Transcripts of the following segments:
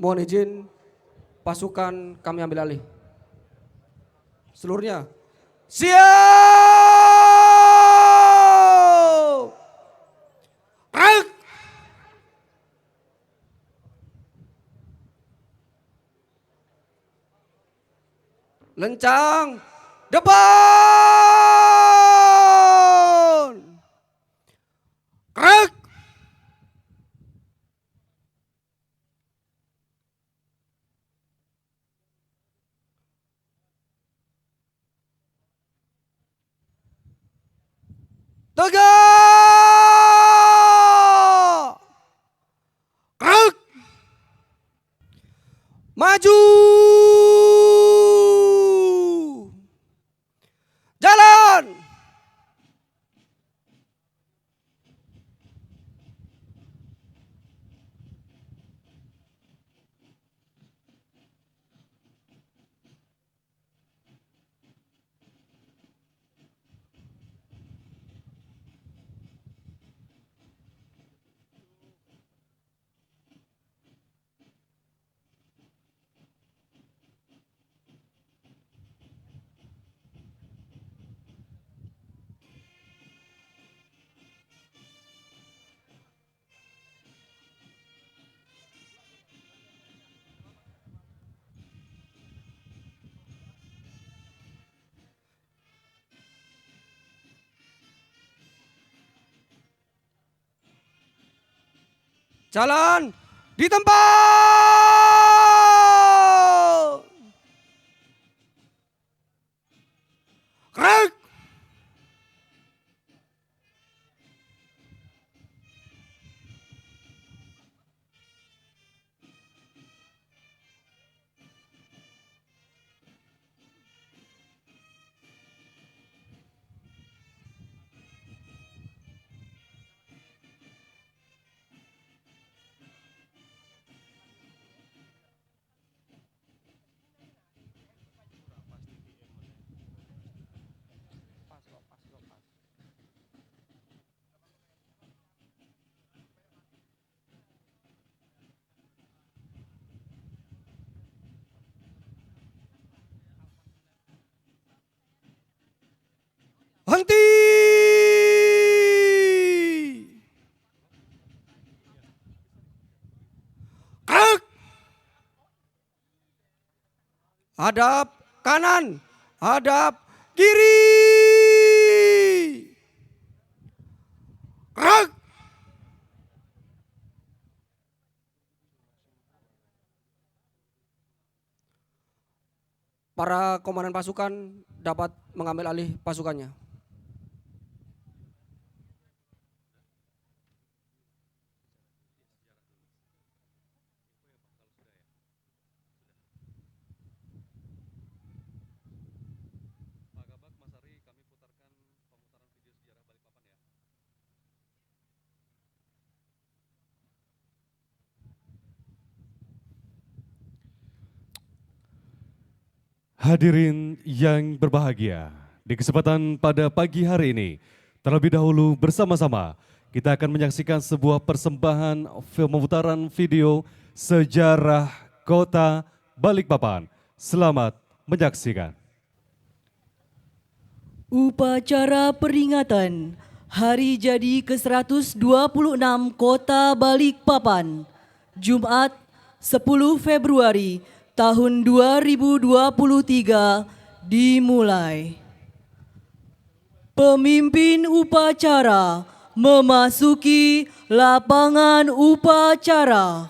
Mohon izin pasukan kami ambil alih. Seluruhnya siap. Gerak. Lencang depan. Gerak. Tegak. Gerak. Maju. Jalan. Jalan di tempat. Gerak. Henti. Gerak. Hadap kanan, hadap kiri. Gerak. Para komandan pasukan dapat mengambil alih pasukannya. Hadirin yang berbahagia, di kesempatan pada pagi hari ini, terlebih dahulu bersama-sama kita akan menyaksikan sebuah persembahan pemutaran video sejarah Kota Balikpapan. Selamat menyaksikan. Upacara peringatan Hari Jadi ke-126 Kota Balikpapan, Jumat 10 Februari tahun 2023 dimulai. Pemimpin upacara memasuki lapangan upacara.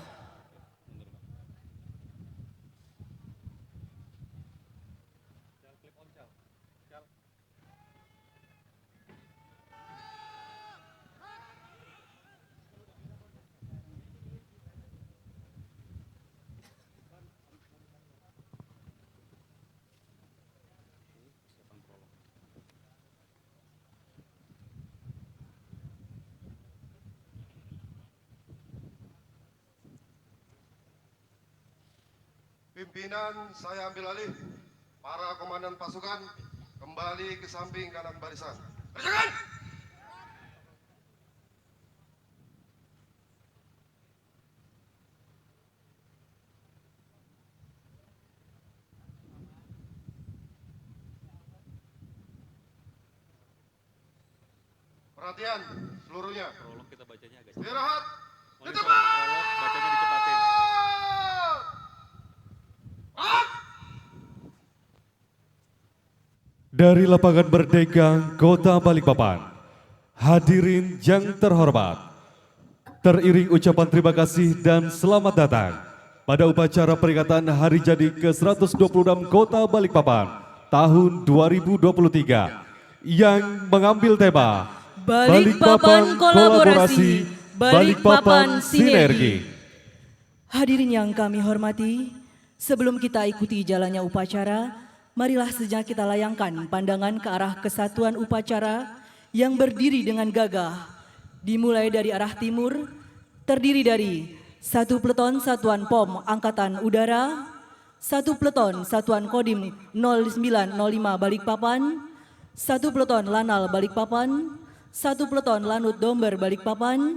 Pimpinan saya ambil alih. Para komandan pasukan kembali ke samping kanan barisan. Berjalan! Perhatian seluruhnya. Prolog kita bacanya agak Istirahat. Mohon Di izin, tempat. prolog bacanya dicepatin. Dari lapangan Merdeka, Kota Balikpapan, hadirin yang terhormat, teriring ucapan terima kasih dan selamat datang pada upacara peringatan Hari Jadi ke-126 Kota Balikpapan tahun 2023 yang mengambil tema Balikpapan Kolaborasi, Balikpapan Sinergi. Hadirin yang kami hormati, sebelum kita ikuti jalannya upacara, marilah sejenak kita layangkan pandangan ke arah kesatuan upacara yang berdiri dengan gagah. Dimulai dari arah timur, terdiri dari 1 peleton Satuan POM Angkatan Udara, 1 peleton Satuan Kodim 0905 Balikpapan, 1 peleton Lanal Balikpapan, 1 peleton Lanut Domber Balikpapan,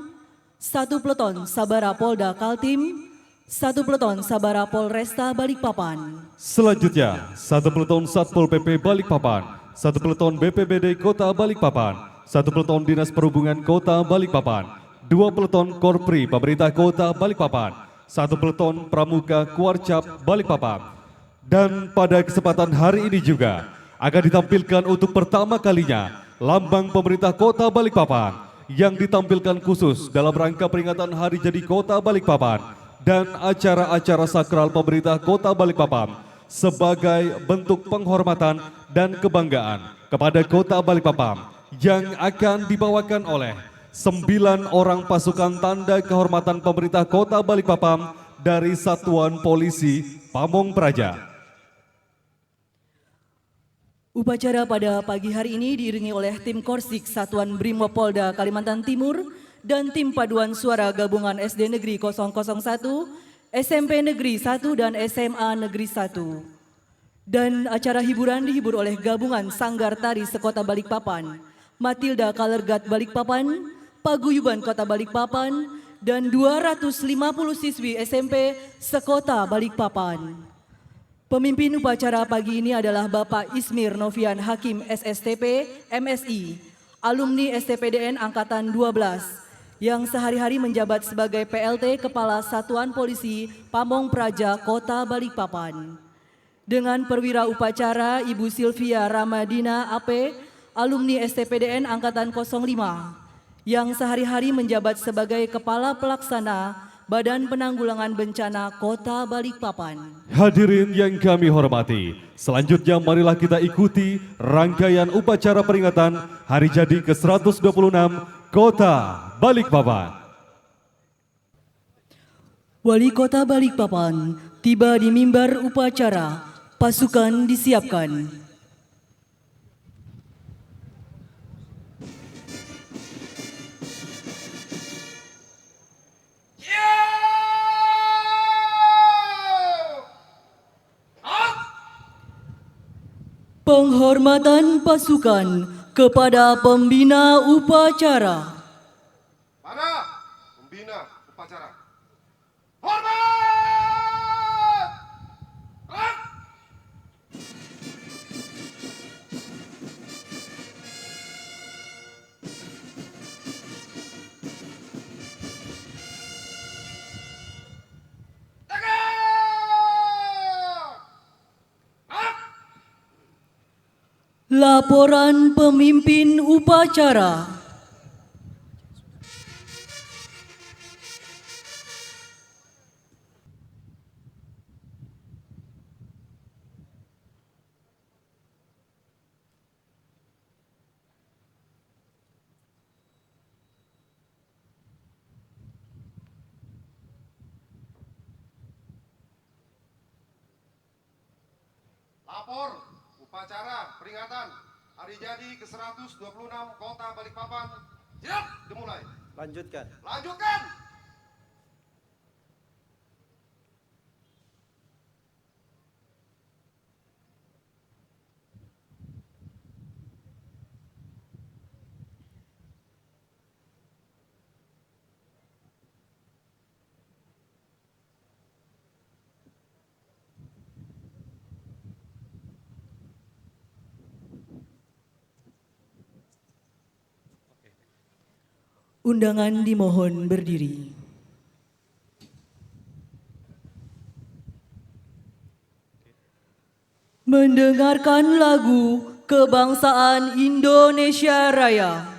1 peleton Sabara Polda Kaltim, 1 peleton Sabara Polresta Balikpapan. Selanjutnya, 1 peleton Satpol PP Balikpapan, 1 peleton BPBD Kota Balikpapan, 1 peleton Dinas Perhubungan Kota Balikpapan, 2 peleton Korpri Pemerintah Kota Balikpapan, 1 peleton Pramuka Kuarcap Balikpapan. Dan pada kesempatan hari ini juga akan ditampilkan untuk pertama kalinya lambang pemerintah Kota Balikpapan yang ditampilkan khusus dalam rangka peringatan Hari Jadi Kota Balikpapan dan acara-acara sakral pemerintah Kota Balikpapan sebagai bentuk penghormatan dan kebanggaan kepada Kota Balikpapan yang akan dibawakan oleh 9 orang pasukan tanda kehormatan pemerintah Kota Balikpapan dari Satuan Polisi Pamong Praja. Upacara pada pagi hari ini diiringi oleh tim Korsik Satuan Brimopolda Kalimantan Timur dan tim Paduan Suara Gabungan SD Negeri 001, SMP Negeri 1 dan SMA Negeri 1. Dan acara hiburan dihibur oleh gabungan Sanggar Tari Sekota Balikpapan, Matilda Kalergat Balikpapan, Paguyuban Kota Balikpapan, dan 250 siswi SMP Sekota Balikpapan. Pemimpin upacara pagi ini adalah Bapak Ismir Novian Hakim SSTP MSI, alumni STPDN Angkatan 12, yang sehari-hari menjabat sebagai PLT Kepala Satuan Polisi Pamong Praja Kota Balikpapan. Dengan perwira upacara Ibu Sylvia Ramadina AP, alumni STPDN Angkatan 05, yang sehari-hari menjabat sebagai Kepala Pelaksana Badan Penanggulangan Bencana Kota Balikpapan. Hadirin yang kami hormati, selanjutnya marilah kita ikuti rangkaian upacara peringatan Hari Jadi ke-126 Kota Balikpapan. Wali Kota Balikpapan tiba di mimbar upacara, pasukan disiapkan. Penghormatan pasukan kepada pembina upacara. Mana pembina upacara? Hormat! Gerak! Laporan pemimpin upacara. Lapor upacara peringatan Hari Jadi ke-126 Kota Balikpapan. Siap, dimulai. Lanjutkan. Lanjutkan. Undangan dimohon berdiri. Mendengarkan lagu Kebangsaan Indonesia Raya.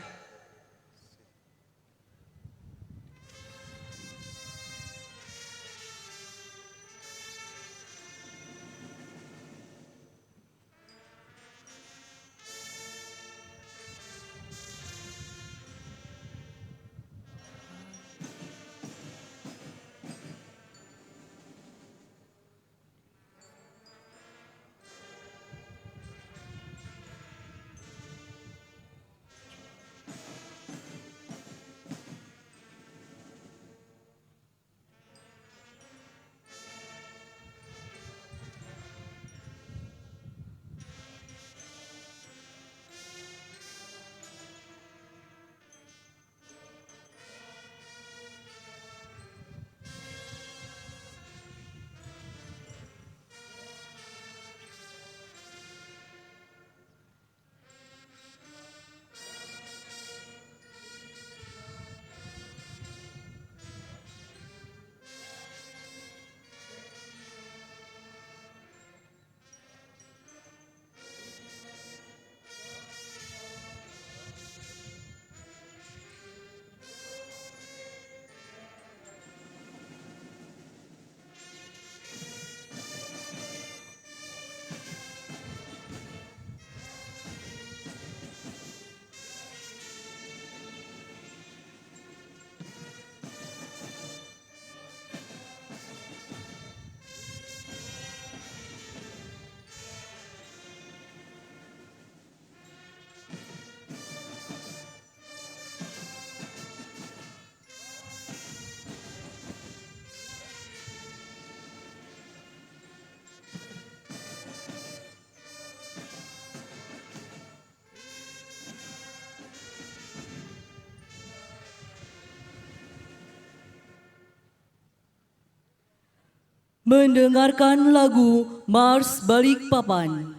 Mendengarkan lagu Mars Balikpapan.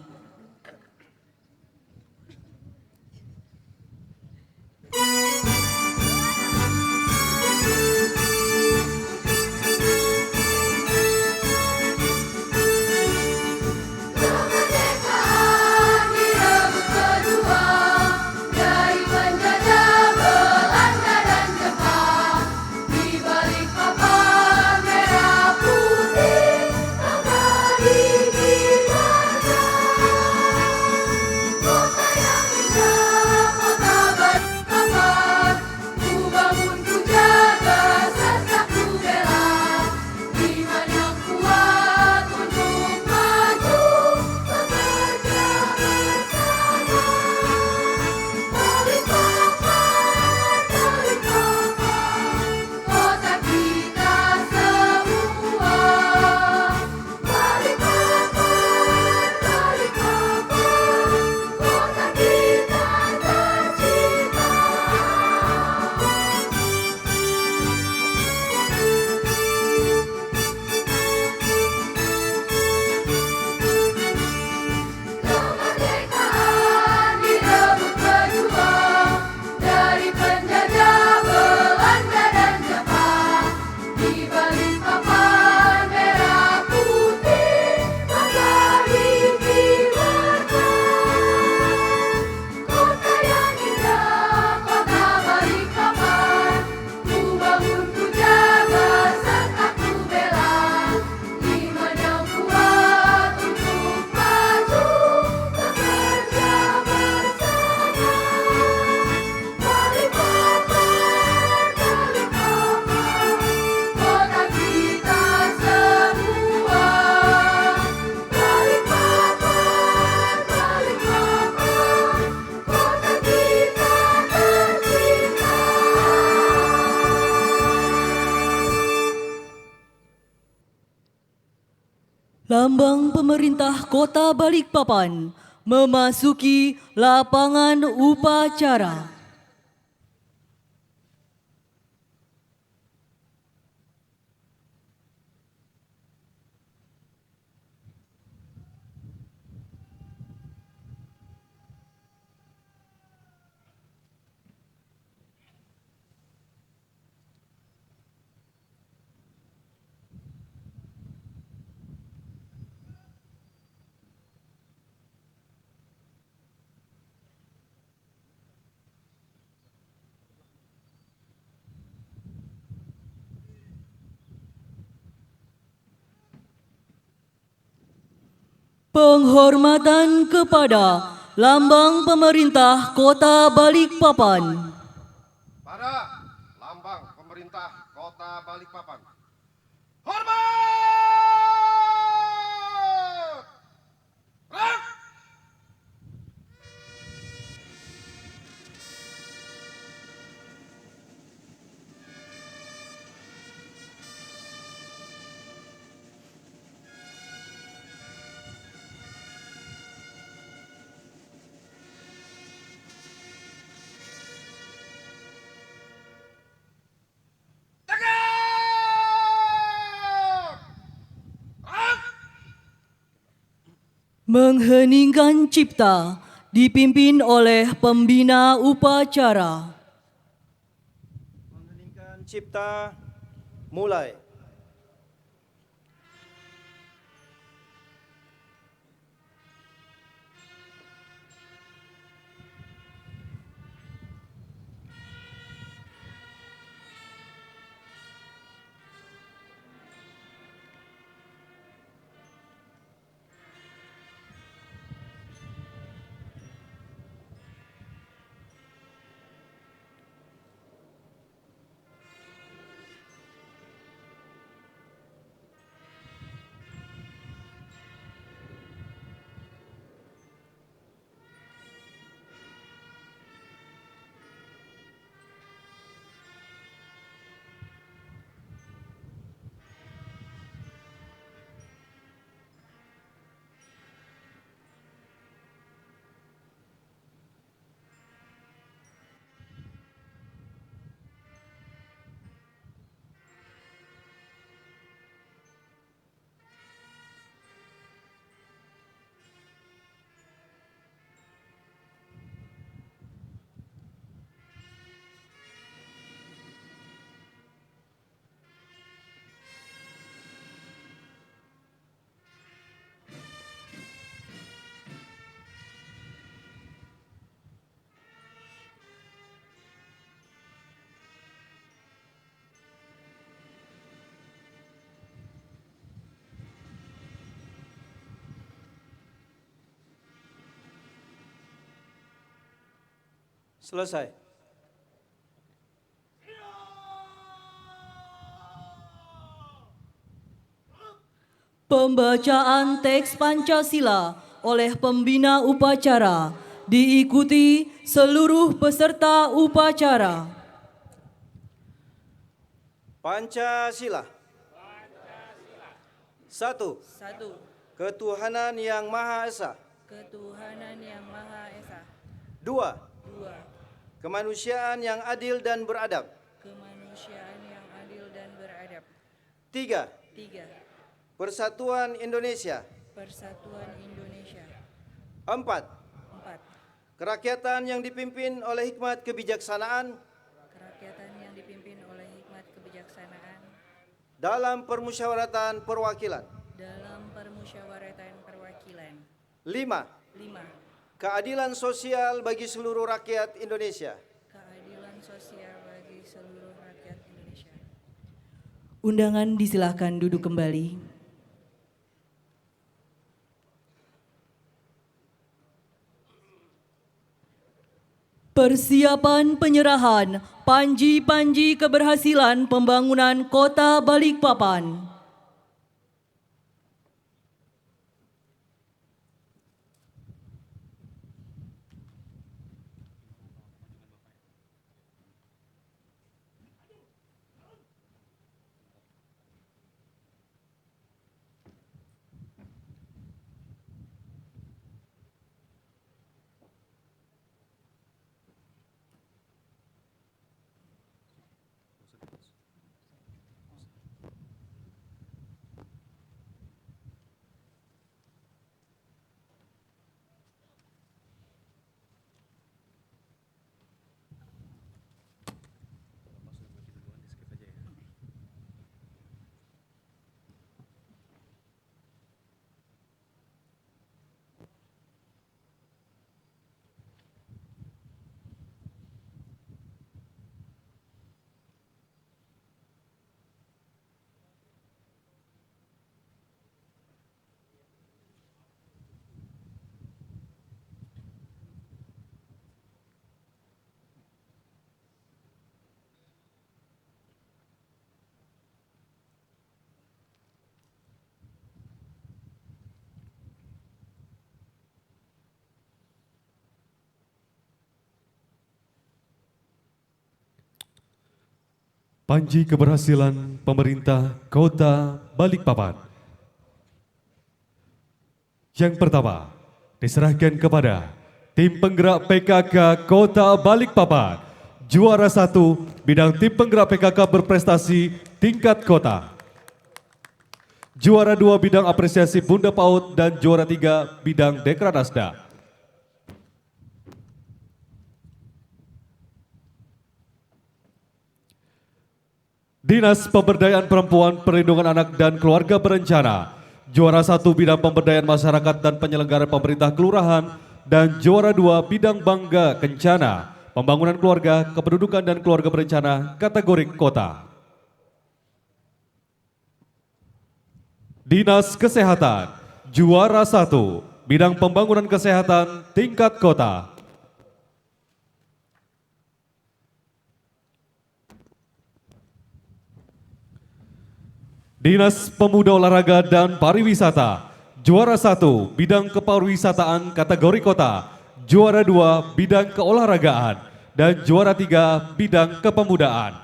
Lambang pemerintah Kota Balikpapan memasuki lapangan upacara. Penghormatan kepada Lambang Pemerintah Kota Balikpapan. Pada lambang pemerintah Kota Balikpapan. Hormat! Rak! Tegak! Rak! Mengheningkan cipta dipimpin oleh pembina upacara. Mengheningkan cipta, mulai. Selesai. Pembacaan teks Pancasila oleh pembina upacara diikuti seluruh peserta upacara. Pancasila. Satu. Ketuhanan Yang Maha Esa. Ketuhanan Yang Maha Esa. Dua. Kemanusiaan yang adil dan beradab. Kemanusiaan yang adil dan beradab. Tiga. Persatuan Indonesia. Persatuan Indonesia. Empat. Kerakyatan yang dipimpin oleh hikmat kebijaksanaan Kerakyatan yang dipimpin oleh hikmat kebijaksanaan dalam permusyawaratan perwakilan. dalam permusyawaratan perwakilan. Lima. 5. Keadilan sosial bagi seluruh rakyat Indonesia. Keadilan sosial bagi seluruh rakyat Indonesia. Undangan disilahkan duduk kembali. Persiapan penyerahan panji-panji keberhasilan pembangunan Kota Balikpapan. Panji keberhasilan pemerintah Kota Balikpapan. Yang pertama, diserahkan kepada tim penggerak PKK Kota Balikpapan. Juara 1 bidang tim penggerak PKK berprestasi tingkat kota. Juara 2 bidang apresiasi Bunda PAUD dan juara 3 bidang Dekranasda. Dinas Pemberdayaan Perempuan, Perlindungan Anak dan Keluarga Berencana. Juara 1 bidang pemberdayaan masyarakat dan penyelenggaraan pemerintah kelurahan dan juara 2 bidang Bangga Kencana, pembangunan keluarga, kependudukan dan keluarga berencana kategori kota. Dinas Kesehatan, juara 1 bidang pembangunan kesehatan tingkat kota. Dinas Pemuda Olahraga dan Pariwisata, juara 1 bidang kepariwisataan kategori kota, juara 2 bidang keolahragaan, dan juara 3 bidang kepemudaan.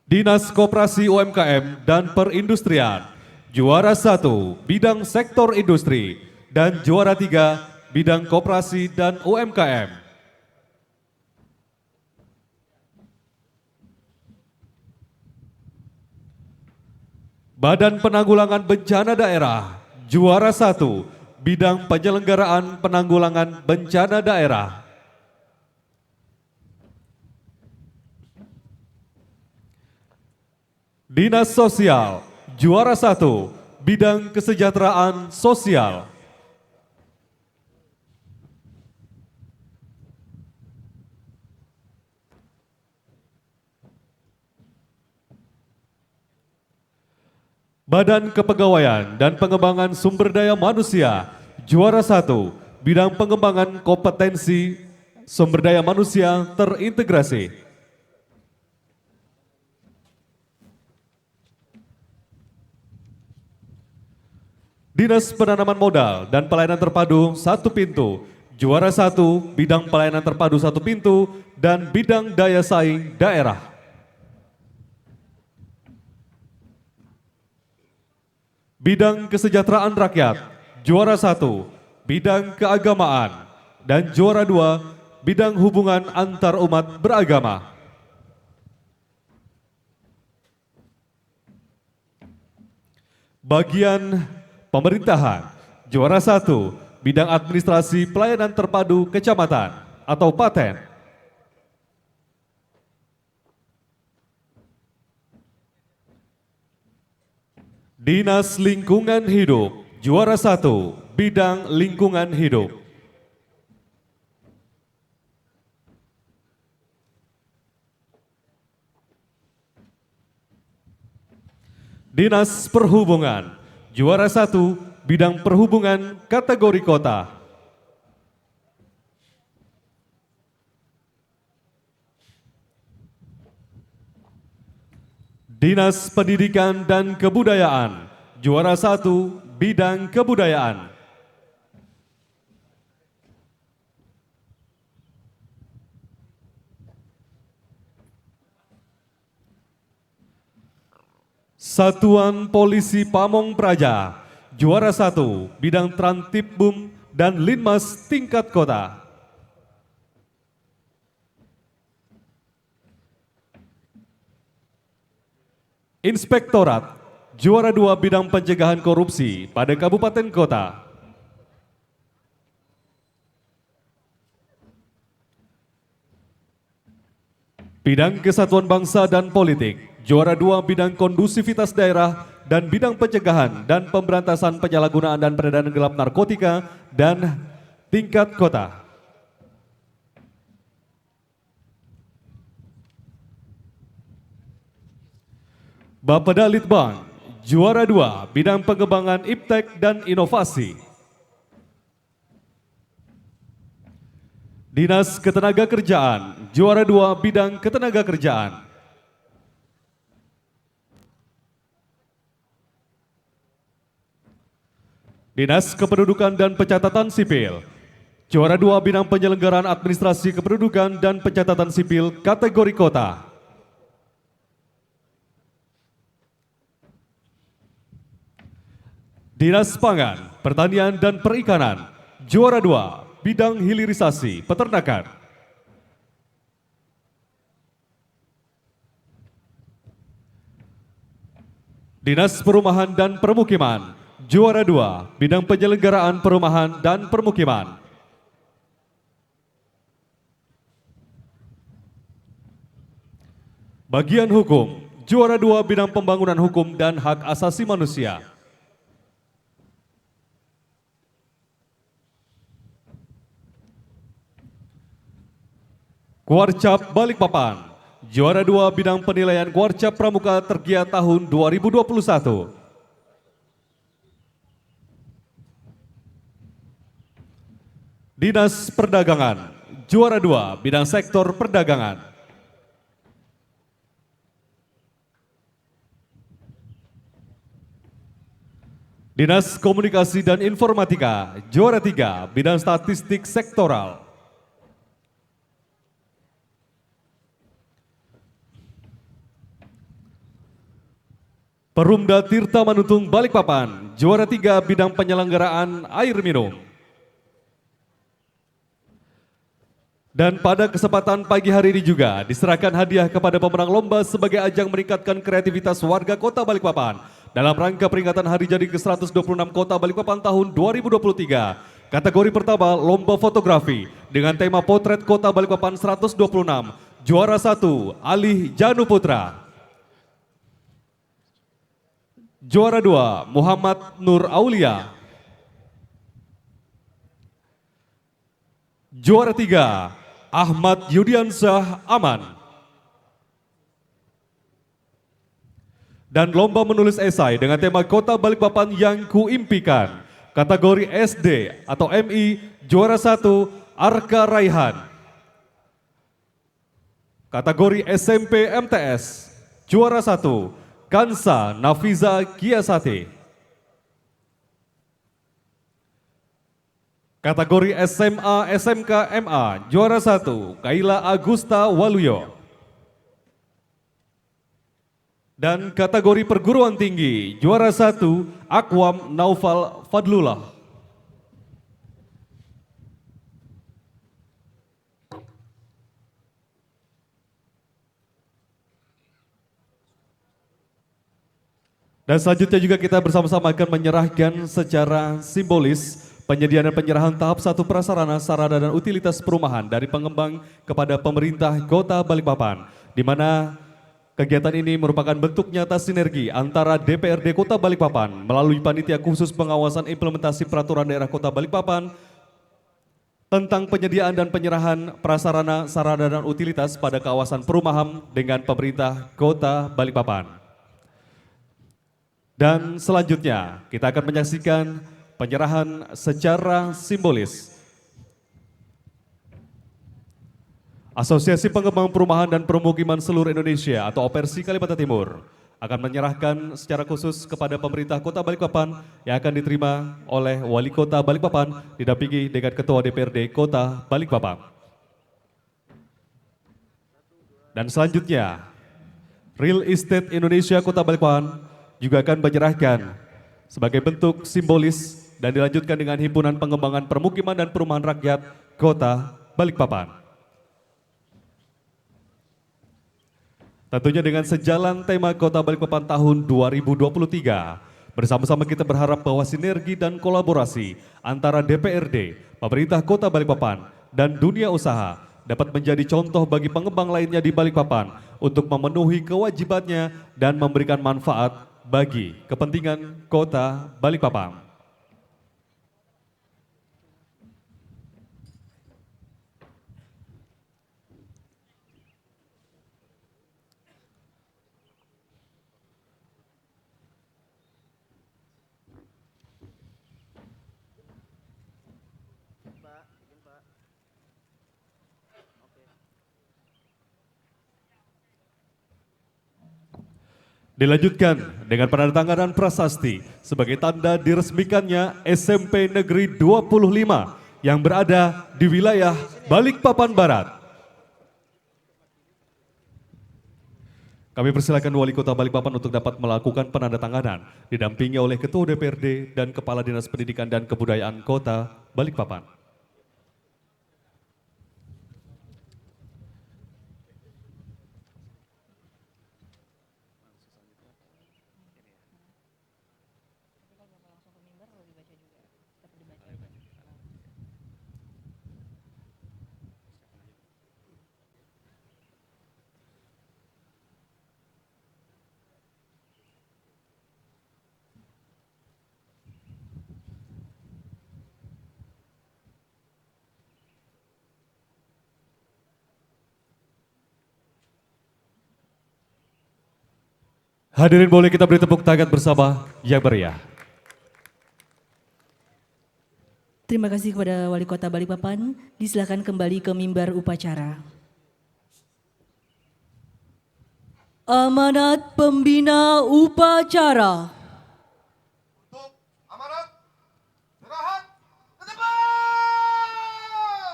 Dinas Koperasi UMKM dan Perindustrian, juara 1 bidang sektor industri, dan juara 3 bidang koperasi dan UMKM. Badan Penanggulangan Bencana Daerah, juara 1 bidang penyelenggaraan penanggulangan bencana daerah. Dinas Sosial, juara 1 bidang kesejahteraan sosial. Badan Kepegawaian dan Pengembangan Sumber Daya Manusia, juara 1 bidang pengembangan kompetensi sumber daya manusia terintegrasi. Dinas Penanaman Modal dan Pelayanan Terpadu Satu Pintu, juara 1 bidang pelayanan terpadu satu pintu dan bidang daya saing daerah. Bidang Kesejahteraan Rakyat, juara 1 bidang keagamaan, dan juara 2 bidang hubungan antar umat beragama. Bagian pemerintahan, juara 1 bidang administrasi pelayanan terpadu kecamatan atau Paten. Dinas Lingkungan Hidup, juara 1 bidang lingkungan hidup. Dinas Perhubungan, juara 1 bidang perhubungan kategori kota. Dinas Pendidikan dan Kebudayaan, juara 1 bidang kebudayaan. Satuan Polisi Pamong Praja, juara 1 bidang Trantipbum dan Linmas tingkat kota. Inspektorat, juara 2 bidang pencegahan korupsi pada kabupaten kota. Bidang Kesatuan Bangsa dan Politik, juara 2 bidang kondusivitas daerah dan bidang pencegahan dan pemberantasan penyalahgunaan dan peredaran gelap narkotika dan tingkat kota. Bapeda Litbang, juara 2 bidang pengembangan iptek dan inovasi. Dinas Ketenagakerjaan, juara 2 bidang ketenagakerjaan. Dinas Kependudukan dan Pencatatan Sipil, Juara 2 bidang penyelenggaraan administrasi kependudukan dan pencatatan sipil kategori kota. Dinas Pangan, Pertanian dan Perikanan. Juara 2 bidang hilirisasi peternakan. Dinas Perumahan dan Permukiman. Juara 2 bidang penyelenggaraan perumahan dan permukiman. Bagian Hukum. Juara 2 bidang pembangunan hukum dan hak asasi manusia. Kuarcap Balikpapan. Juara 2 bidang penilaian Kuarcap Pramuka Tergiat tahun 2021. Dinas Perdagangan. Juara 2 bidang sektor perdagangan. Dinas Komunikasi dan Informatika. Juara 3 bidang statistik sektoral. Perumda Tirta Manutung Balikpapan, juara 3 bidang penyelenggaraan air minum. Dan pada kesempatan pagi hari ini juga diserahkan hadiah kepada pemenang lomba sebagai ajang meningkatkan kreativitas warga Kota Balikpapan dalam rangka peringatan Hari Jadi ke-126 Kota Balikpapan tahun 2023. Kategori pertama lomba fotografi dengan tema potret Kota Balikpapan 126. Juara 1 Alih Janu Putra. Juara 2 Muhammad Nur Aulia. Juara 3 Ahmad Yudiansyah Aman. Dan lomba menulis esai dengan tema Kota Balikpapan yang kuimpikan. Kategori SD atau MI juara 1 Arka Raihan. Kategori SMP MTS juara 1 Kansa Nafiza Kiasati. Kategori SMA SMK MA juara 1 Kaila Agusta Waluyo. Dan kategori perguruan tinggi juara 1 Akwam Naufal Fadlullah. Dan selanjutnya juga kita bersama-sama akan menyerahkan secara simbolis penyediaan dan penyerahan tahap 1 prasarana, sarana dan utilitas perumahan dari pengembang kepada pemerintah Kota Balikpapan, di mana kegiatan ini merupakan bentuk nyata sinergi antara DPRD Kota Balikpapan melalui Panitia Khusus Pengawasan Implementasi Peraturan Daerah Kota Balikpapan tentang penyediaan dan penyerahan prasarana, sarana dan utilitas pada kawasan perumahan dengan pemerintah Kota Balikpapan. Dan selanjutnya kita akan menyaksikan penyerahan secara simbolis. Asosiasi Pengembang Perumahan dan Permukiman Seluruh Indonesia atau Opersi Kalimantan Timur akan menyerahkan secara khusus kepada pemerintah Kota Balikpapan yang akan diterima oleh Wali Kota Balikpapan didampingi dengan Ketua DPRD Kota Balikpapan. Dan selanjutnya Real Estate Indonesia Kota Balikpapan juga akan menyerahkan sebagai bentuk simbolis dan dilanjutkan dengan Himpunan Pengembangan Permukiman dan Perumahan Rakyat Kota Balikpapan. Tentunya dengan sejalan tema Kota Balikpapan tahun 2023, bersama-sama kita berharap bahwa sinergi dan kolaborasi antara DPRD, pemerintah Kota Balikpapan, dan dunia usaha dapat menjadi contoh bagi pengembang lainnya di Balikpapan untuk memenuhi kewajibannya dan memberikan manfaat bagi kepentingan Kota Balikpapan. Dilanjutkan dengan penandatanganan prasasti sebagai tanda diresmikannya SMP Negeri 25 yang berada di wilayah Balikpapan Barat. Kami persilakan Wali Kota Balikpapan untuk dapat melakukan penandatanganan, didampingi oleh Ketua DPRD dan Kepala Dinas Pendidikan dan Kebudayaan Kota Balikpapan. Hadirin boleh kita beri tepuk tangan bersama yang meriah. Terima kasih kepada Wali Kota Balikpapan. Disilakan kembali ke mimbar upacara. Amanat pembina upacara. Untuk amanat, istirahat, ke depan!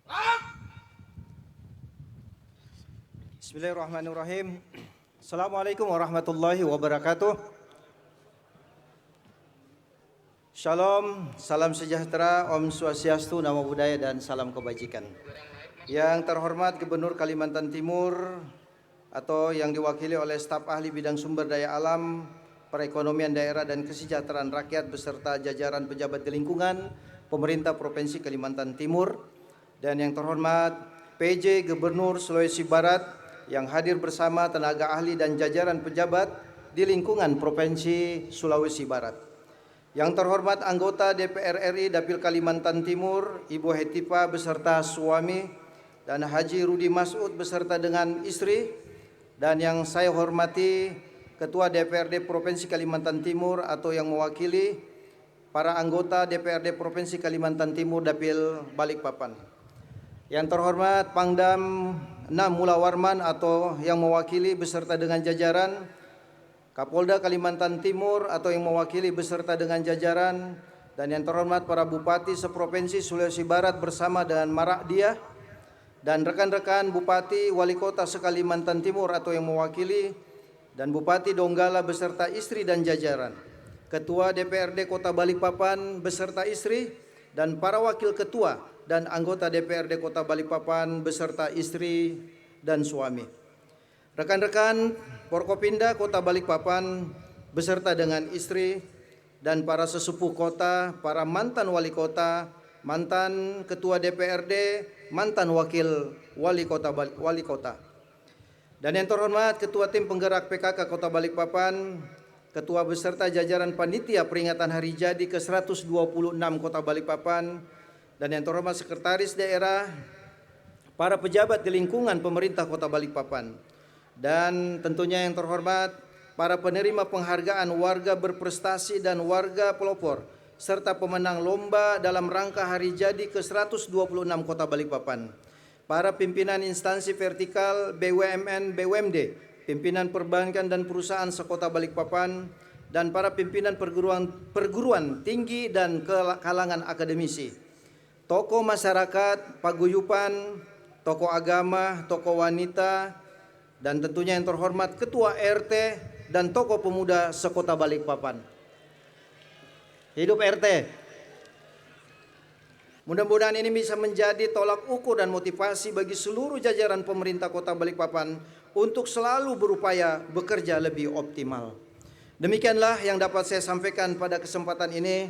Gerak! Bismillahirrahmanirrahim. Assalamualaikum warahmatullahi wabarakatuh. Shalom, salam sejahtera, Om Swastiastu, Namo Buddhaya, dan salam kebajikan. Yang terhormat Gubernur Kalimantan Timur atau yang diwakili oleh staf ahli bidang sumber daya alam, perekonomian daerah dan kesejahteraan rakyat beserta jajaran pejabat di lingkungan pemerintah Provinsi Kalimantan Timur, dan yang terhormat PJ Gubernur Sulawesi Barat yang hadir bersama tenaga ahli dan jajaran pejabat di lingkungan Provinsi Sulawesi Barat. Yang terhormat anggota DPR RI Dapil Kalimantan Timur, Ibu Hetipa beserta suami, dan Haji Rudi Masud beserta dengan istri, dan yang saya hormati Ketua DPRD Provinsi Kalimantan Timur atau yang mewakili para anggota DPRD Provinsi Kalimantan Timur Dapil Balikpapan. Yang terhormat Pangdam 6 Mula Warman atau yang mewakili beserta dengan jajaran, Kapolda Kalimantan Timur atau yang mewakili beserta dengan jajaran, dan yang terhormat para Bupati seprovinsi Sulawesi Barat bersama dengan Marak Dia, dan rekan-rekan Bupati Wali Kota se-Kalimantan Timur atau yang mewakili, dan Bupati Donggala beserta istri dan jajaran, Ketua DPRD Kota Balikpapan beserta istri, dan para wakil ketua dan anggota DPRD Kota Balikpapan beserta istri dan suami. Rekan-rekan Forkopimda Kota Balikpapan beserta dengan istri, dan para sesepuh kota, para mantan wali kota, mantan ketua DPRD, mantan wakil wali kota. Dan yang terhormat Ketua Tim Penggerak PKK Kota Balikpapan, Ketua beserta jajaran panitia peringatan hari jadi ke-126 Kota Balikpapan, dan yang terhormat Sekretaris Daerah, para pejabat di lingkungan pemerintah Kota Balikpapan, dan tentunya yang terhormat para penerima penghargaan warga berprestasi dan warga pelopor, serta pemenang lomba dalam rangka hari jadi ke-126 Kota Balikpapan, para pimpinan instansi vertikal BUMN, BUMD, pimpinan perbankan dan perusahaan sekota Balikpapan, dan para pimpinan perguruan tinggi dan kalangan akademisi, tokoh masyarakat, paguyupan, tokoh agama, tokoh wanita, dan tentunya yang terhormat Ketua RT dan tokoh pemuda sekota Balikpapan. Hidup RT. Mudah-mudahan ini bisa menjadi tolak ukur dan motivasi bagi seluruh jajaran pemerintah Kota Balikpapan untuk selalu berupaya bekerja lebih optimal. Demikianlah yang dapat saya sampaikan pada kesempatan ini.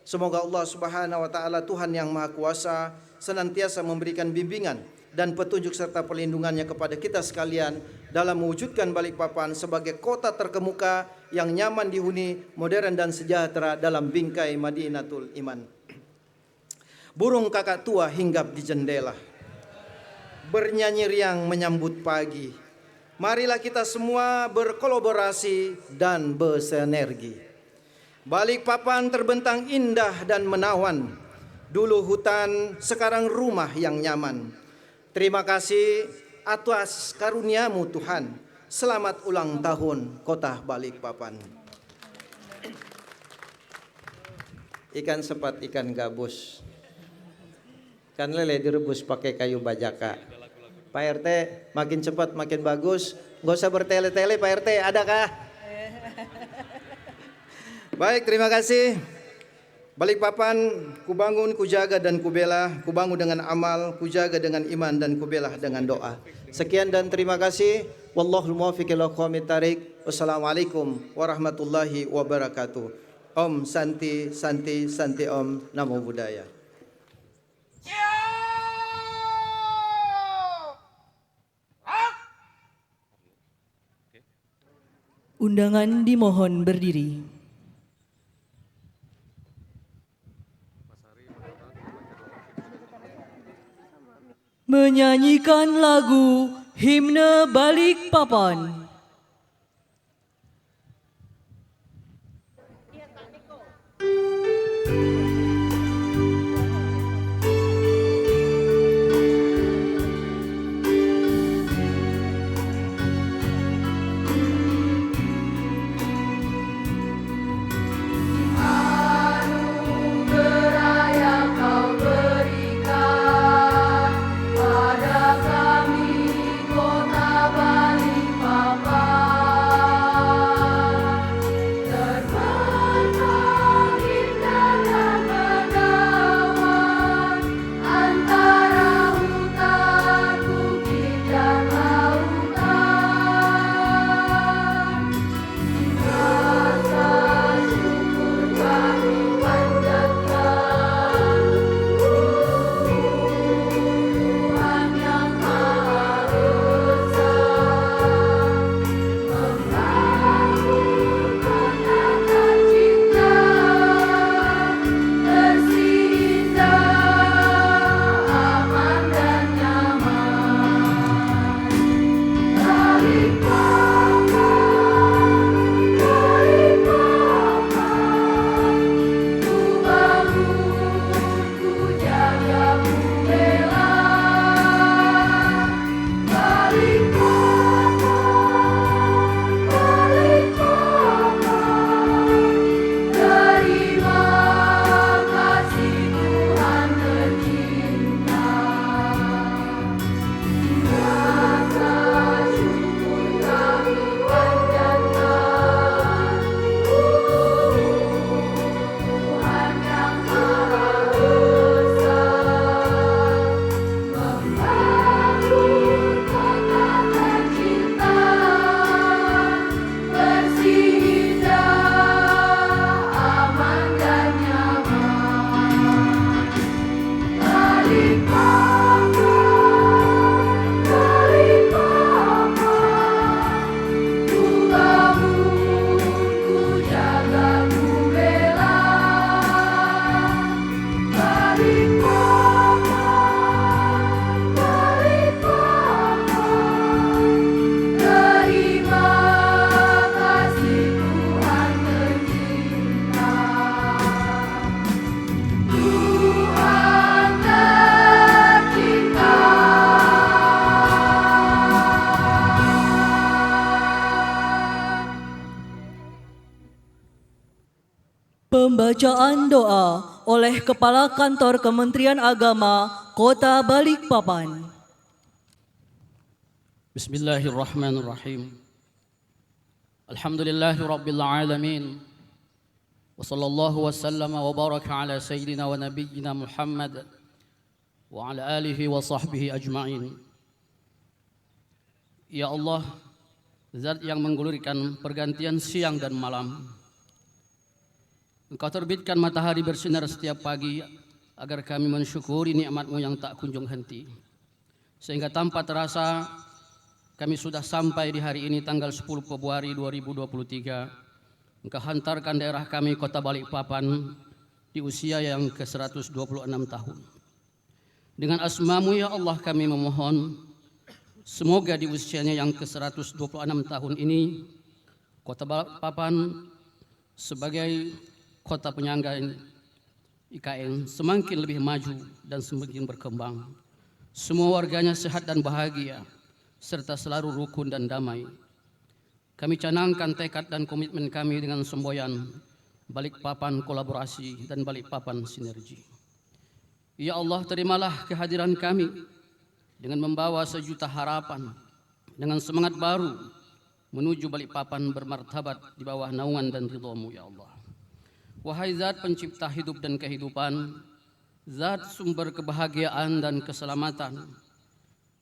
Semoga Allah Subhanahu wa taala, Tuhan yang Maha Kuasa, senantiasa memberikan bimbingan dan petunjuk serta perlindungannya kepada kita sekalian dalam mewujudkan Balikpapan sebagai kota terkemuka yang nyaman dihuni, modern dan sejahtera dalam bingkai Madinatul Iman. Burung kakak tua hinggap di jendela, bernyanyi riang menyambut pagi. Marilah kita semua berkolaborasi dan bersinergi. Balikpapan terbentang indah dan menawan, dulu hutan, sekarang rumah yang nyaman. Terima kasih atas karuniamu Tuhan. Selamat ulang tahun Kota Balikpapan. Ikan sepat ikan gabus. Kan lele direbus pakai kayu bajaka. Pak RT makin cepat makin bagus. Nggak usah bertele-tele Pak RT, adakah? Baik, terima kasih. Balikpapan, kubangun, kujaga dan kubela, kubangun dengan amal, kujaga dengan iman dan kubela dengan doa. Sekian dan terima kasih. Wallahul muwaffiq ila aqwamit thariq. Wassalamualaikum warahmatullahi wabarakatuh. Om Santi Santi Santi Om, Namo Buddhaya. Undangan dimohon berdiri. Menyanyikan lagu Himne Balikpapan. Pembacaan doa oleh Kepala Kantor Kementerian Agama Kota Balikpapan. Bismillahirrahmanirrahim. Alhamdulillahi Rabbil Alamin. Wa sallallahu wa sallama wa baraka ala Sayyidina wa Nabiyyina Muhammad wa ala alihi wa sahbihi ajma'in. Ya Allah, Zat yang menggulirkan pergantian siang dan malam, Engkau terbitkan matahari bersinar setiap pagi agar kami mensyukuri nikmat-Mu yang tak kunjung henti. Sehingga tanpa terasa kami sudah sampai di hari ini tanggal 10 Februari 2023. Engkau hantarkan daerah kami Kota Balikpapan di usia yang ke-126 tahun. Dengan asma-Mu ya Allah kami memohon, semoga di usianya yang ke-126 tahun ini Kota Balikpapan sebagai kota penyangga IKN semakin lebih maju dan semakin berkembang. Semua warganya sehat dan bahagia, serta selalu rukun dan damai. Kami canangkan tekad dan komitmen kami dengan semboyan Balikpapan kolaborasi dan Balikpapan sinergi. Ya Allah, terimalah kehadiran kami dengan membawa sejuta harapan, dengan semangat baru menuju Balikpapan bermartabat di bawah naungan dan ridha-Mu, ya Allah. Wahai Zat pencipta hidup dan kehidupan, Zat sumber kebahagiaan dan keselamatan,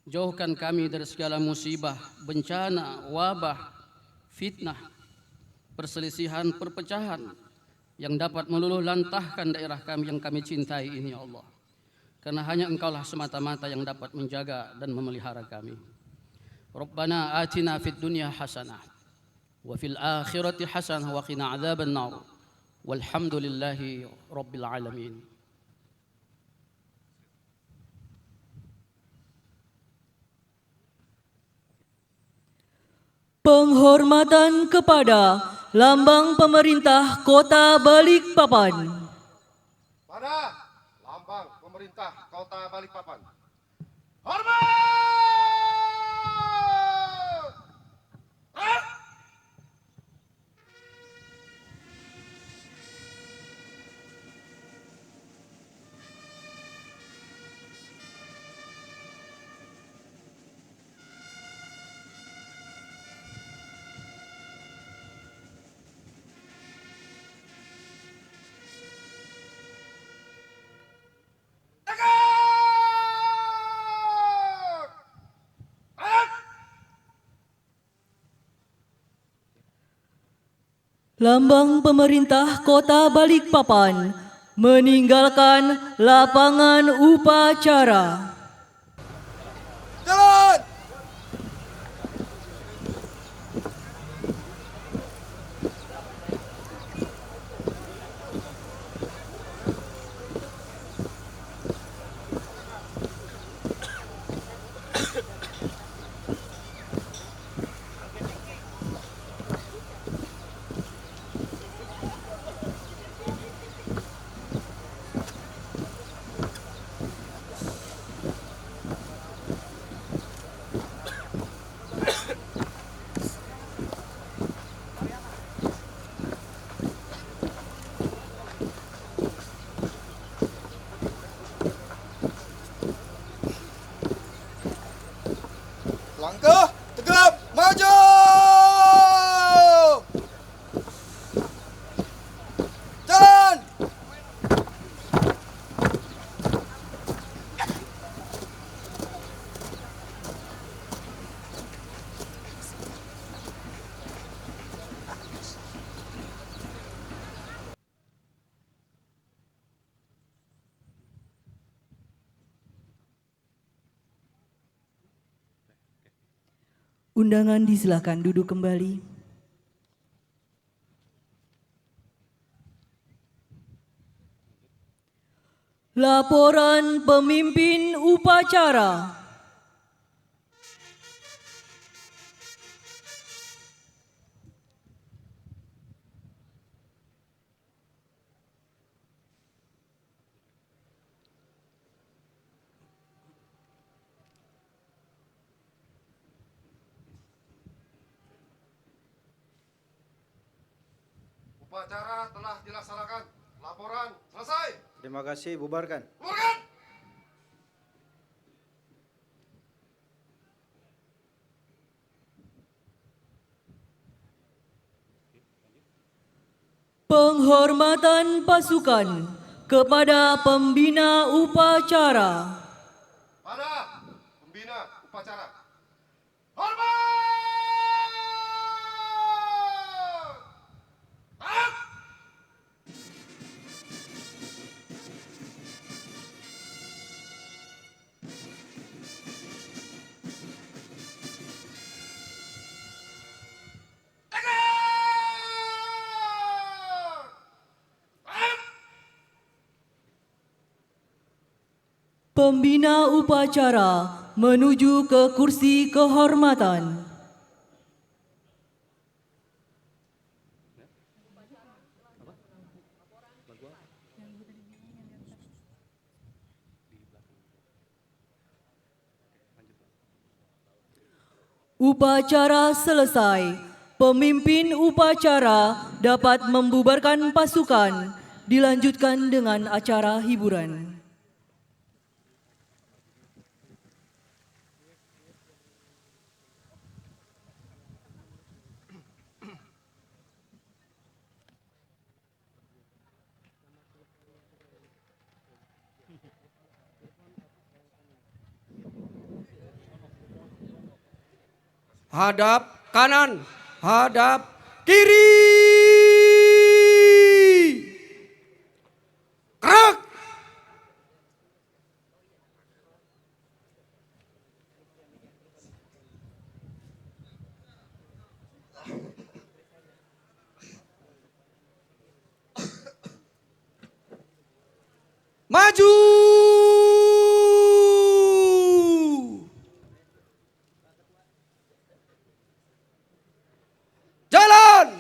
jauhkan kami dari segala musibah, bencana, wabah, fitnah, perselisihan, perpecahan yang dapat meluluh lantahkan daerah kami yang kami cintai ini, ya Allah. Karena hanya Engkaulah semata-mata yang dapat menjaga dan memelihara kami. Rabbana atina fid dunya hasanah wa fil akhirati hasanah wa qina adzaban nar. Walhamdulillahi rabbil alamin. Penghormatan kepada Lambang Pemerintah Kota Balikpapan. Pada lambang pemerintah Kota Balikpapan. Hormat! Lambang Pemerintah Kota Balikpapan meninggalkan lapangan upacara. Jalan! Langkah tegap maju. Jalan. Undangan disilakan duduk kembali. Laporan pemimpin upacara. Upacara telah dilaksanakan. Laporan selesai. Terima kasih, bubarkan. Bubarkan. Penghormatan pasukan kepada pembina upacara. Pada pembina upacara. Hormat! Taat! Pembina upacara menuju ke kursi kehormatan. Upacara selesai. Pemimpin upacara dapat membubarkan pasukan, dilanjutkan dengan acara hiburan. hadap kanan, hadap kiri. Gerak. Maju. Jalan.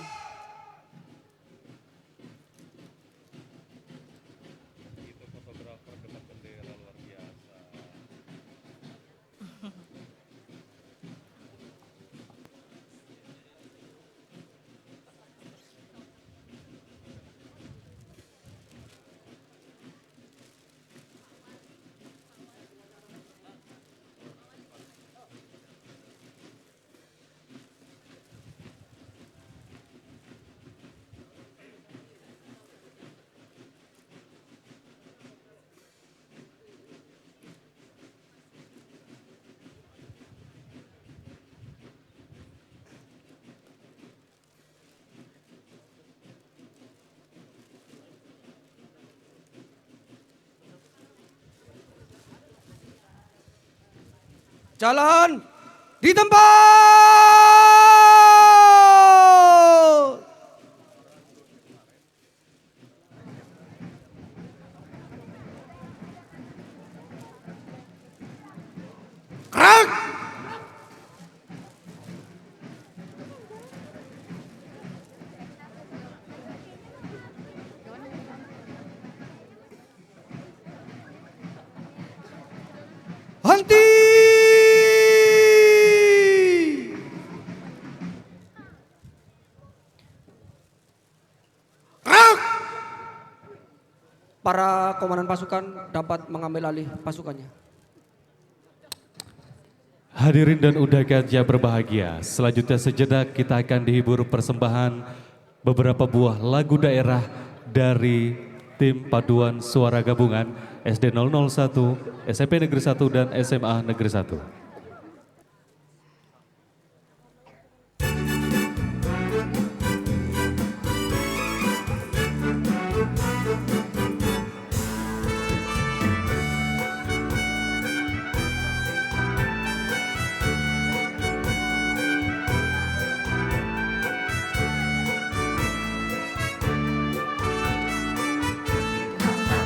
Jalan di tempat. Gerak. Henti. Para komandan pasukan dapat mengambil alih pasukannya. Hadirin dan undangan yang berbahagia, selanjutnya sejenak kita akan dihibur persembahan beberapa buah lagu daerah dari tim paduan suara gabungan SD 001, SMP Negeri 1 dan SMA Negeri 1.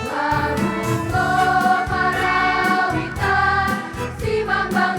Labungo Parawita, si Bambang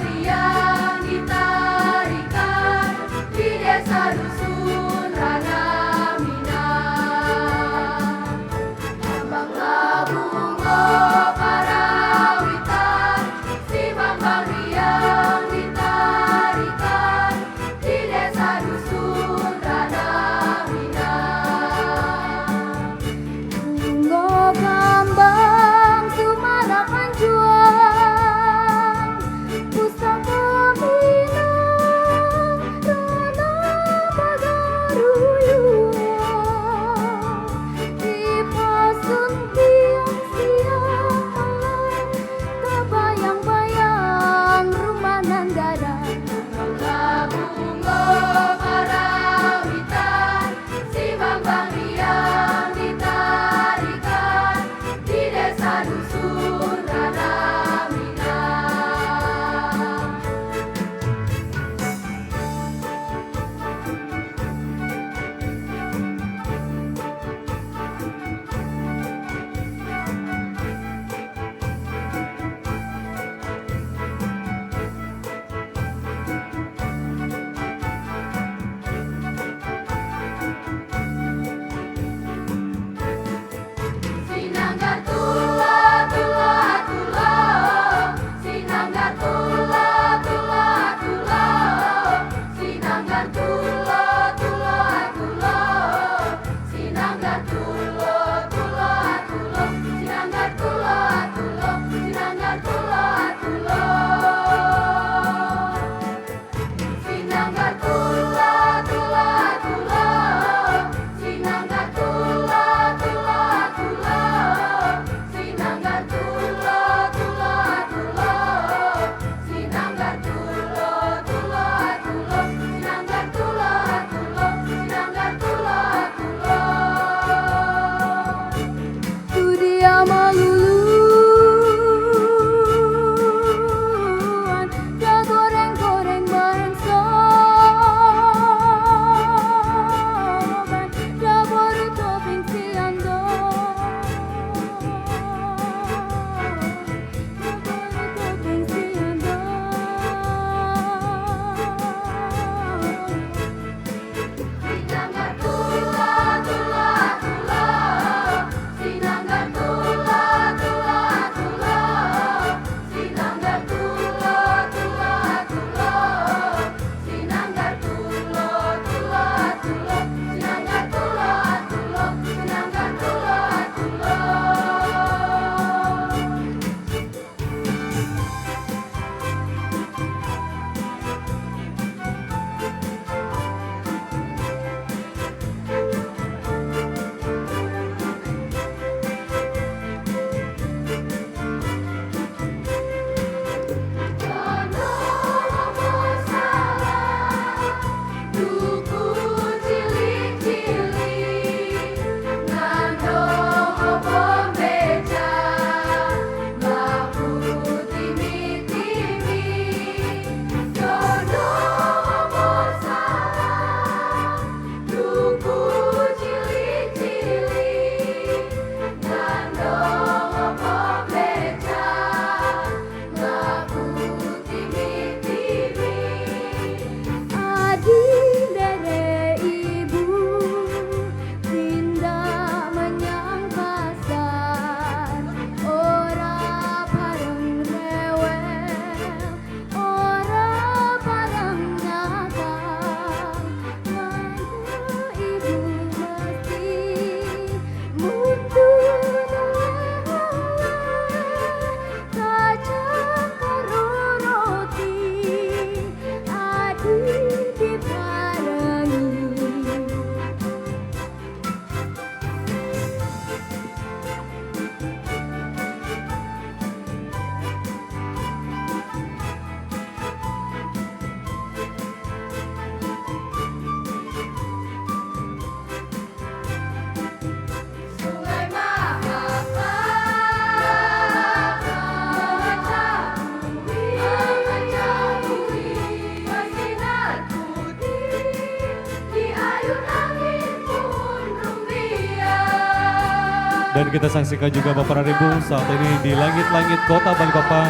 Dan kita saksikan juga Bapak dan Ibu saat ini di langit-langit kota Balikpapan,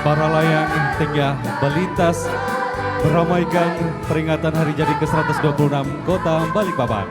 para layang tengah melintas meramaikan peringatan hari jadi ke-126 kota Balikpapan.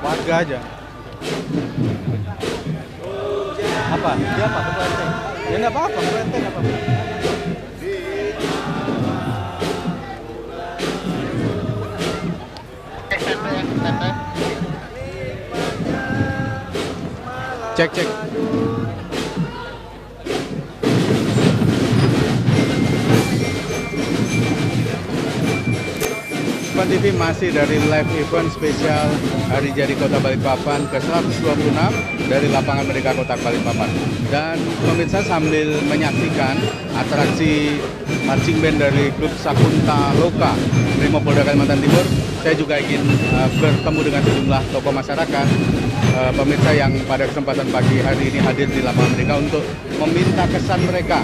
Warga aja. Apa? Dia apa? Ketua RT? Ya nggak apa-apa, ketua RT nggak apa-apa. Cek, cek. Balikpapan TV masih dari live event spesial Hari Jadi Kota Balikpapan ke-126 dari Lapangan Merdeka Kota Balikpapan. Dan pemirsa sambil menyaksikan atraksi marching band dari klub Sakunta Loka Brimopolda Kalimantan Timur, saya juga ingin bertemu dengan sejumlah tokoh masyarakat pemirsa yang pada kesempatan pagi hari ini hadir di lapangan Merdeka untuk meminta kesan mereka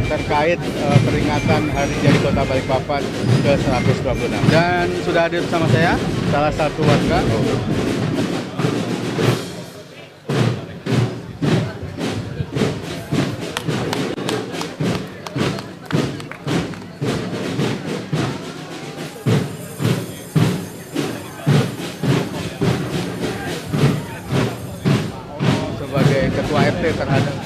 terkait peringatan Hari Jadi Kota Balikpapan ke-126. Dan sudah hadir bersama saya salah satu warga. Sebagai ketua RT terhadap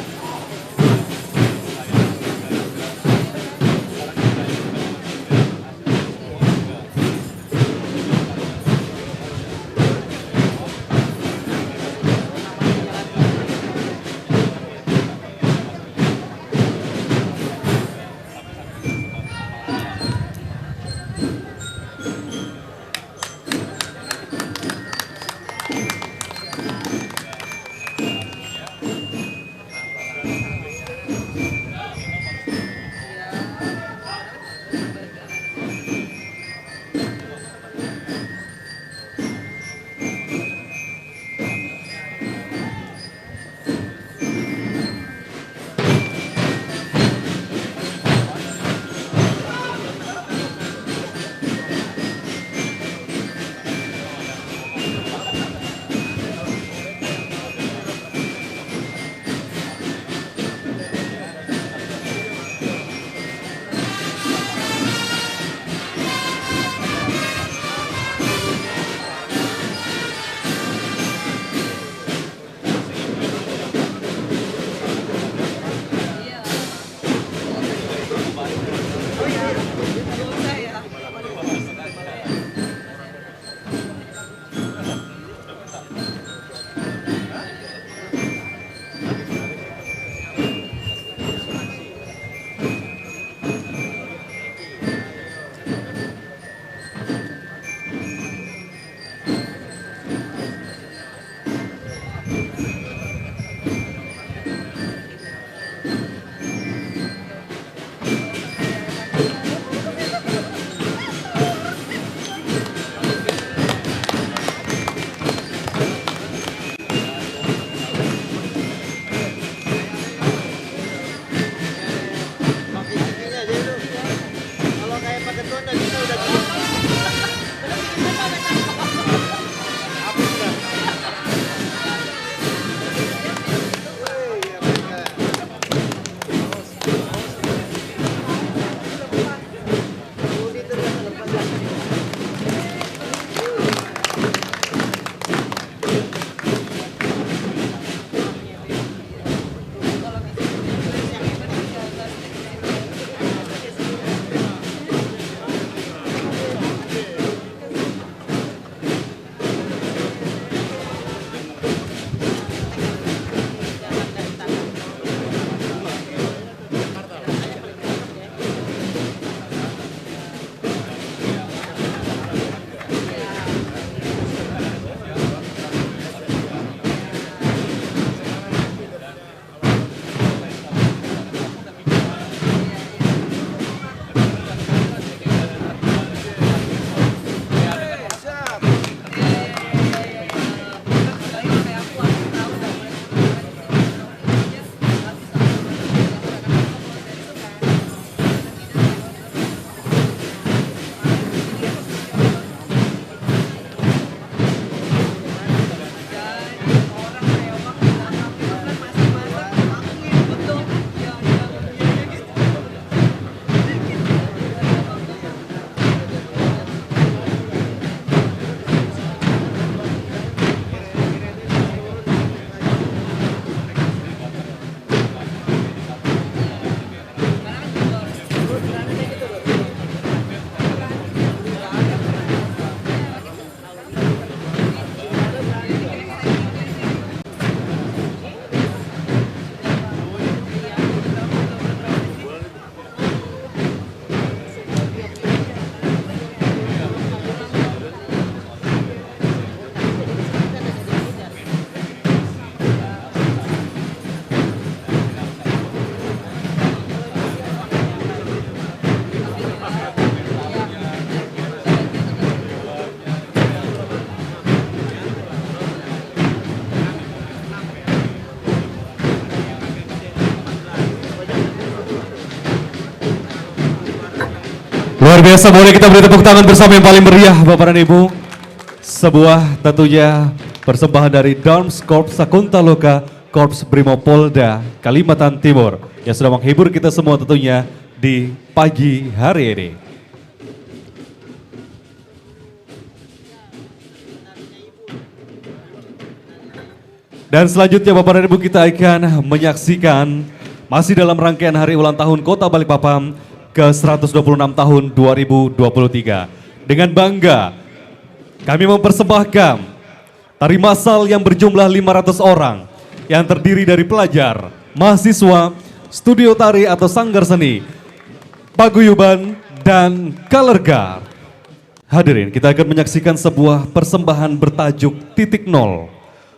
Luar biasa, boleh kita beri tepuk tangan bersama yang paling meriah Bapak dan Ibu. Sebuah tentunya persembahan dari Darms Korps Sakunta Loka Korps Brimopolda Kalimantan Timur yang sudah menghibur kita semua tentunya di pagi hari ini. Dan selanjutnya Bapak dan Ibu kita akan menyaksikan masih dalam rangkaian hari ulang tahun Kota Balikpapan ke-126 tahun 2023. Dengan bangga kami mempersembahkan tari massal yang berjumlah 500 orang yang terdiri dari pelajar, mahasiswa, studio tari atau sanggar seni, paguyuban, dan color guard. Hadirin, kita akan menyaksikan sebuah persembahan bertajuk Titik Nol.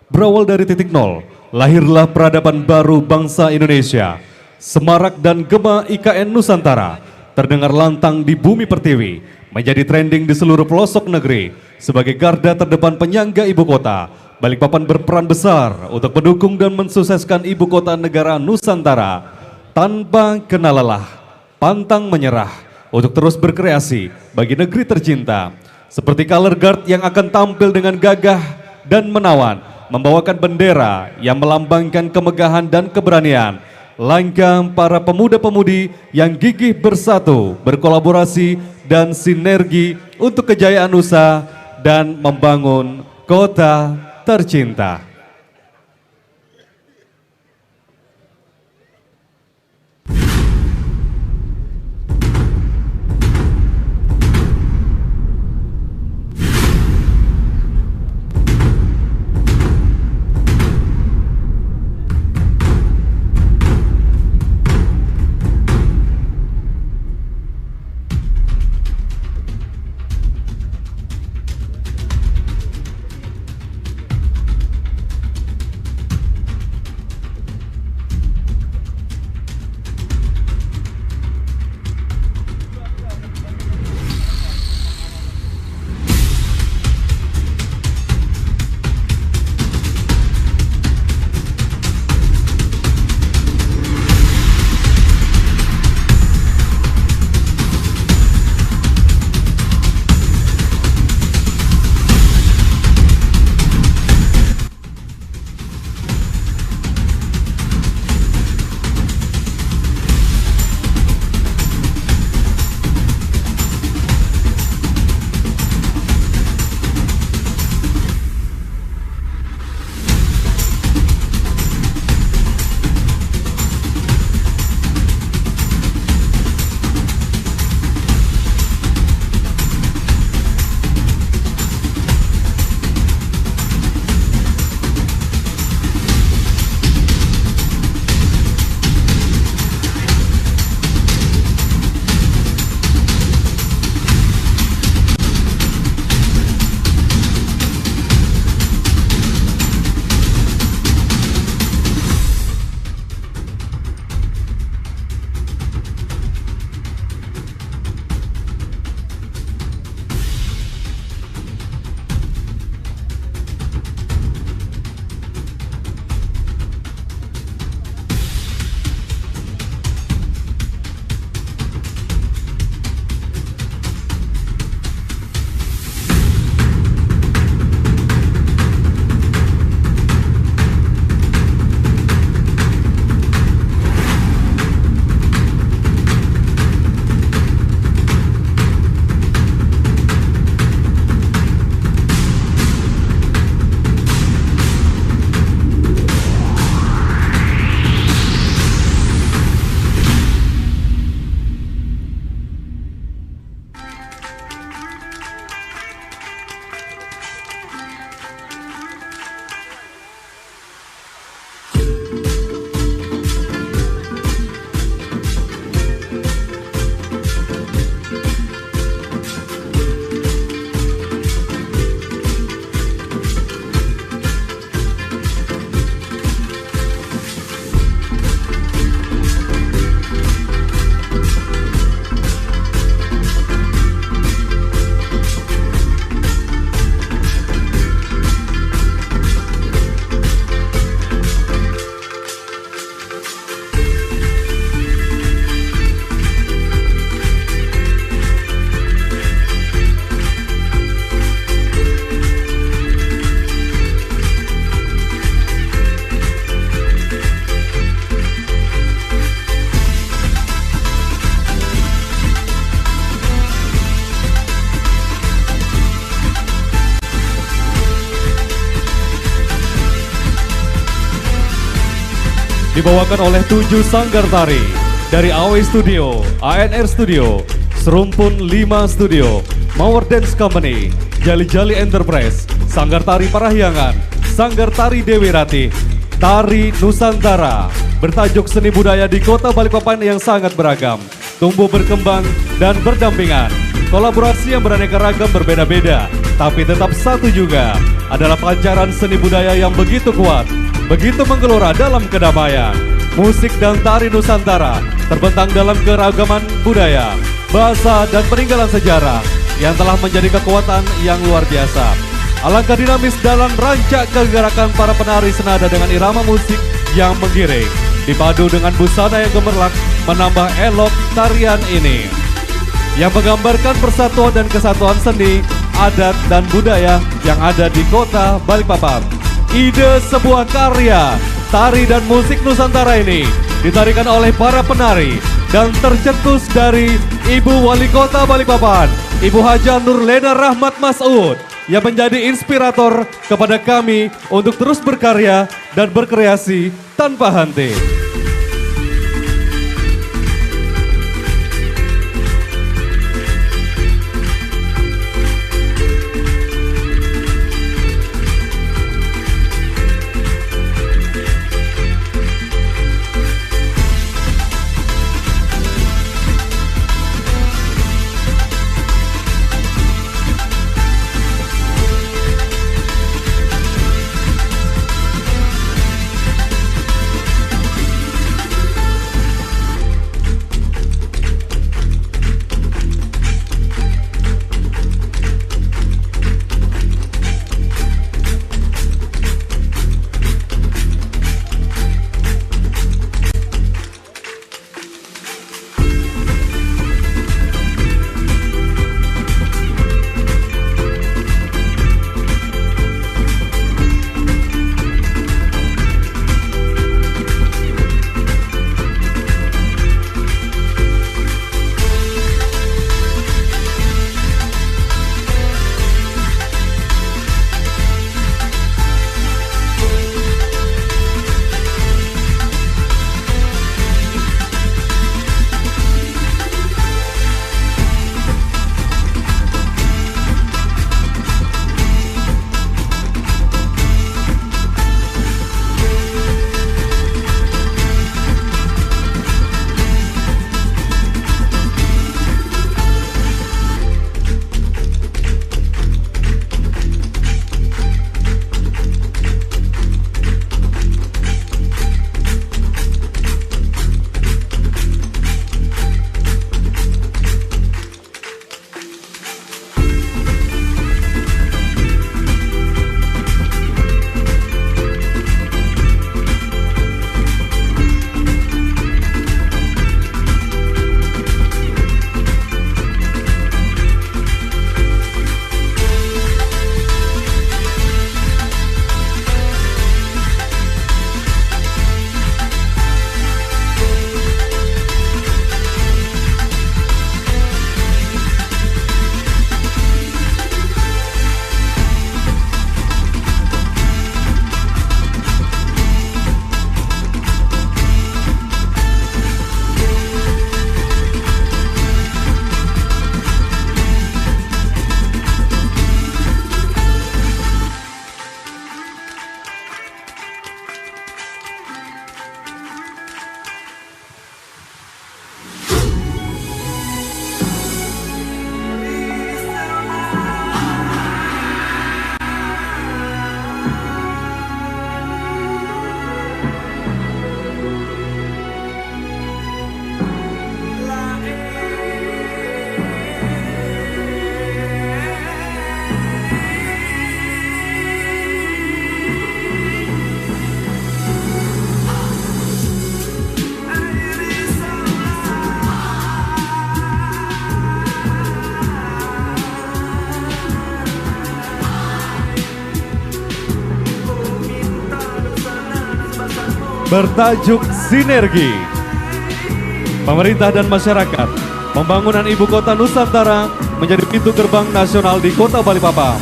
Berawal dari titik nol, lahirlah peradaban baru bangsa Indonesia. Semarak dan gema IKN Nusantara terdengar lantang di bumi pertiwi, menjadi trending di seluruh pelosok negeri. Sebagai garda terdepan penyangga ibu kota, Balikpapan berperan besar untuk mendukung dan mensukseskan ibu kota negara Nusantara. Tanpa kenal lelah, pantang menyerah untuk terus berkreasi bagi negeri tercinta. Seperti color guard yang akan tampil dengan gagah dan menawan, membawakan bendera yang melambangkan kemegahan dan keberanian. Langkah para pemuda-pemudi yang gigih bersatu, berkolaborasi dan sinergi untuk kejayaan Nusa dan membangun kota tercinta. dibawakan oleh 7 sanggar tari dari AW Studio, ANR Studio, Serumpun 5 Studio, Mawar Dance Company, Jali Jali Enterprise, Sanggar Tari Parahyangan, Sanggar Tari Dewi Ratih, Tari Nusantara, bertajuk seni budaya di Kota Balikpapan yang sangat beragam, tumbuh berkembang dan berdampingan. Kolaborasi yang beraneka ragam berbeda-beda, tapi tetap satu juga, adalah pancaran seni budaya yang begitu kuat, begitu menggelora dalam kedamaian. Musik dan tari Nusantara terbentang dalam keragaman budaya, bahasa dan peninggalan sejarah yang telah menjadi kekuatan yang luar biasa. Alangkah dinamis dalam rancak kegerakan para penari senada dengan irama musik yang menggiring, dipadu dengan busana yang gemerlap menambah elok tarian ini, yang menggambarkan persatuan dan kesatuan seni, adat dan budaya yang ada di Kota Balikpapan. Ide sebuah karya tari dan musik Nusantara ini ditarikan oleh para penari dan tercetus dari Ibu Wali Kota Balikpapan, Ibu Haja Nurlena Rahmat Mas'ud, yang menjadi inspirator kepada kami untuk terus berkarya dan berkreasi tanpa henti. bertajuk Sinergi. Pemerintah dan masyarakat, pembangunan Ibu Kota Nusantara menjadi pintu gerbang nasional di Kota Balikpapan.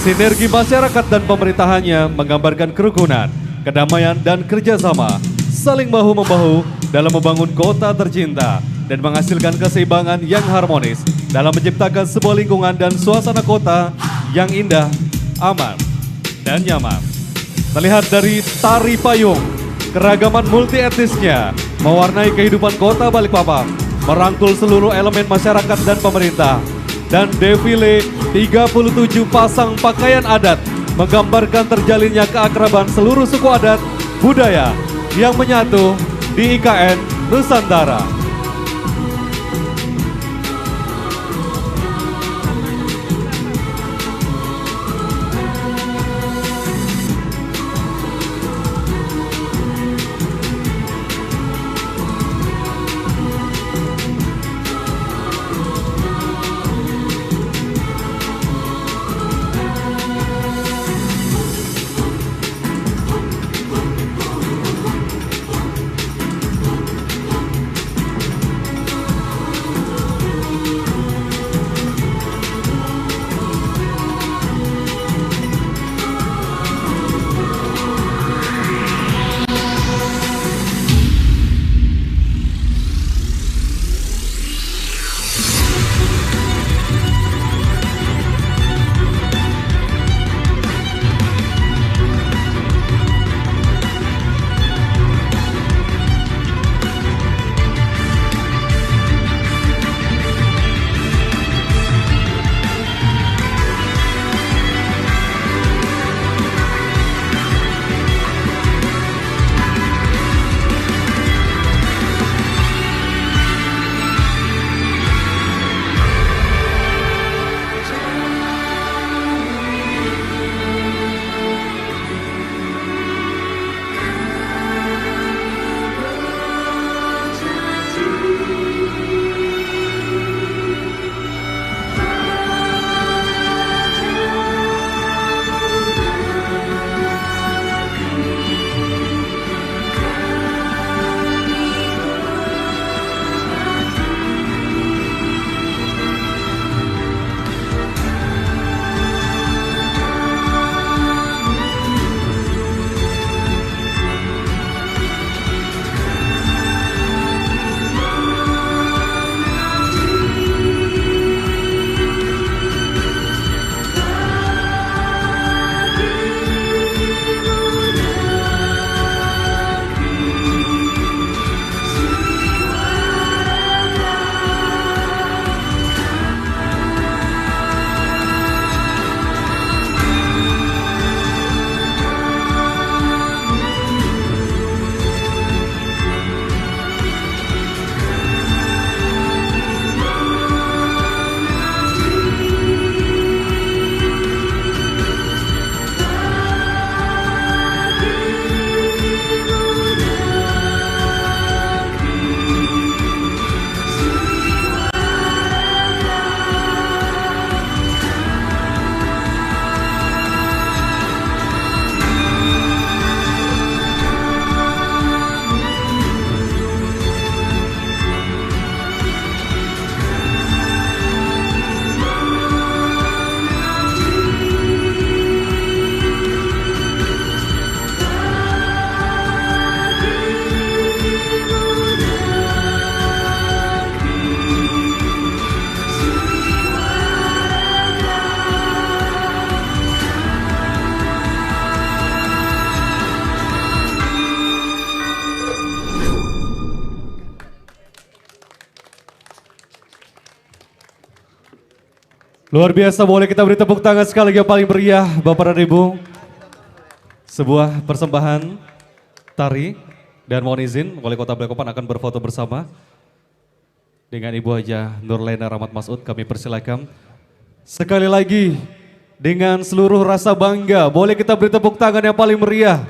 Sinergi masyarakat dan pemerintahannya menggambarkan kerukunan, kedamaian dan kerjasama saling bahu-membahu dalam membangun kota tercinta dan menghasilkan keseimbangan yang harmonis dalam menciptakan sebuah lingkungan dan suasana kota yang indah, aman, dan nyaman. Terlihat dari tari payung, keragaman multi etnisnya mewarnai kehidupan kota Balikpapan, merangkul seluruh elemen masyarakat dan pemerintah. Dan defile 37 pasang pakaian adat menggambarkan terjalinnya keakraban seluruh suku adat budaya yang menyatu di IKN Nusantara. Luar biasa, boleh kita beri tepuk tangan sekali lagi yang paling meriah Bapak dan Ibu. Sebuah persembahan tari dan mohon izin Wali Kota Balikpapan akan berfoto bersama dengan Ibu Haja Nurlena Rahmat Masud. Kami persilakan sekali lagi dengan seluruh rasa bangga. Boleh kita beri tepuk tangan yang paling meriah